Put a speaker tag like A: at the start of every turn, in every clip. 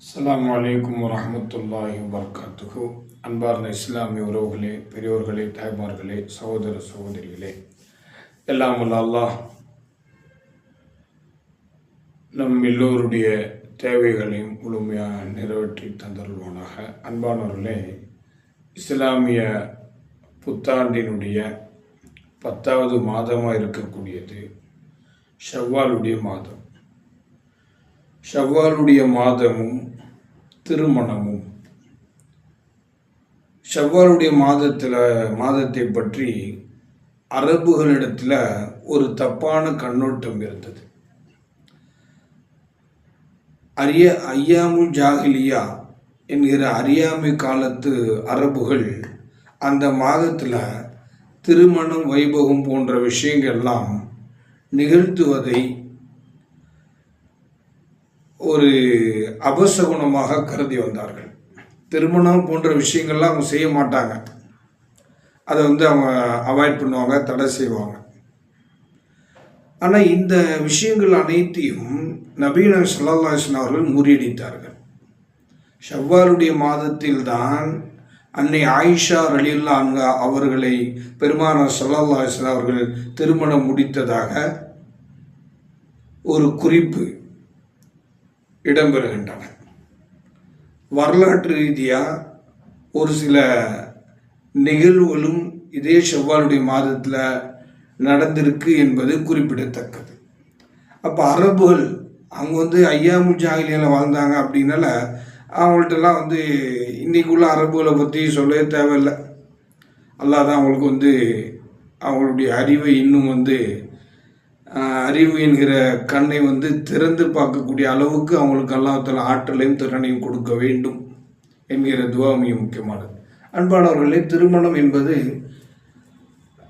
A: அஸ்ஸலாமு அலைக்கும் வரஹ்மத்துல்லாஹி வபரகாத்துஹு. அன்பார்ந்த இஸ்லாமிய உறவுகளே, பெரியோர்களே, தாய்மார்களே, சகோதர சகோதரிகளே, எல்லாம் வல்ல அல்லாஹ் நம் எல்லோருடைய தேவைகளையும் முழுமையாக நிறைவேற்றி தந்தருள்வானாக. அன்பானவர்களே, இஸ்லாமிய புத்தாண்டினுடைய 10வது மாதமாக இருக்கக்கூடியது ஷவ்வாலுடைய மாதம். ஷவ்வாலுடைய மாதமும் திருமணமும். ஷவ்வாலுடைய மாதத்தை பற்றி அரபுகளிடத்தில் ஒரு தப்பான கண்ணோட்டம் இருந்தது. ஐயாமுல் ஜாஹிலியா என்கிற அறியாமை காலத்து அரபுகள் அந்த மாதத்தில் திருமணம், வைபவம் போன்ற விஷயங்கள்லாம் நிகழ்த்துவதை ஒரு அபசகுணமாக கருதி வந்தார்கள். திருமணம் போன்ற விஷயங்கள்லாம் அவங்க செய்ய மாட்டாங்க. அதை அவங்க அவாய்ட் பண்ணுவாங்க, தடை செய்வாங்க. ஆனால் இந்த விஷயங்கள் அனைத்தையும் நபீன ஸல்லல்லாஹு அலைஹி வஸல்லம் அவர்கள் முறியடித்தார்கள். ஷவ்வாலுடைய மாதத்தில் தான் அன்னை ஆயிஷா ரலியல்லாஹு அன்ஹா அவர்களை பெருமானார் ஸல்லல்லாஹு அலைஹி வஸல்லம் அவர்கள் திருமணம் முடித்ததாக ஒரு குறிப்பு இடம்பெறுகின்றன. வரலாற்று ரீதியாக ஒரு சில நிகழ்வுகளும் இதே ஷவ்வாலுடைய மாதத்தில் நடந்திருக்கு என்பது குறிப்பிடத்தக்கது. அப்போ அரபுகள் அவங்க ஐயாமுல் ஜாஹிலியாவில் வாழ்ந்தாங்க. அப்படின்னால அவங்கள்ட்டெல்லாம் இன்றைக்குள்ள அரபுகளை பற்றி சொல்லவே தேவையில்லை. அல்லாஹ் தான் அவங்களுக்கு அவங்களுடைய அறிவை இன்னும் அறிவு என்கிற கண்ணை திறந்து பார்க்கக்கூடிய அளவுக்கு அவங்களுக்கு அல்லாஹ்வுத்தாலா ஆற்றலையும் திறனையும் கொடுக்க வேண்டும் என்கிற துவா மிக முக்கியமானது. அன்பானவர்களே, திருமணம் என்பது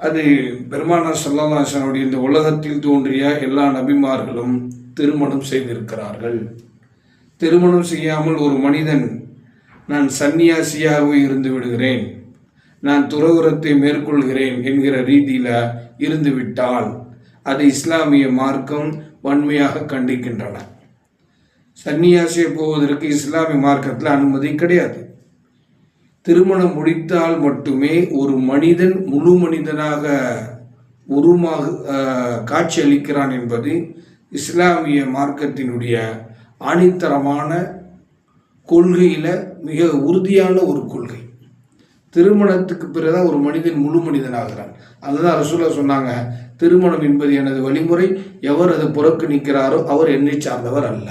A: அது பெருமானார் ஸல்லல்லாஹு அலைஹி வஸல்லம் இந்த உலகத்தில் தோன்றிய எல்லா நபிமார்களும் திருமணம் செய்திருக்கிறார்கள். திருமணம் செய்யாமல் ஒரு மனிதன் நான் சன்னியாசியாக இருந்து விடுகிறேன், நான் துறவறத்தை மேற்கொள்கிறேன் என்கிற ரீதியில் இருந்துவிட்டால் அது இஸ்லாமிய மார்க்கம் வன்மையாக கண்டிக்கின்றன. சன்னியாசியை போவதற்கு இஸ்லாமிய மார்க்கத்தில் அனுமதி கிடையாது. திருமணம் முடித்தால் மட்டுமே ஒரு மனிதன் முழு மனிதனாக காட்சி அளிக்கிறான் என்பது இஸ்லாமிய மார்க்கத்தினுடைய ஆணித்தரமான கொள்கையில் மிக உறுதியான ஒரு கொள்கை. திருமணத்துக்கு பிறகுதான் ஒரு மனிதன் முழு மனிதனாகிறான். அதுதான் ரசூலுல்லாஹ் சொன்னாங்க, திருமணம் என்பது எனது வழிமுறை, எவர் அதை புறக்கணிக்கிறாரோ அவர் என்னை சார்ந்தவர் அல்ல.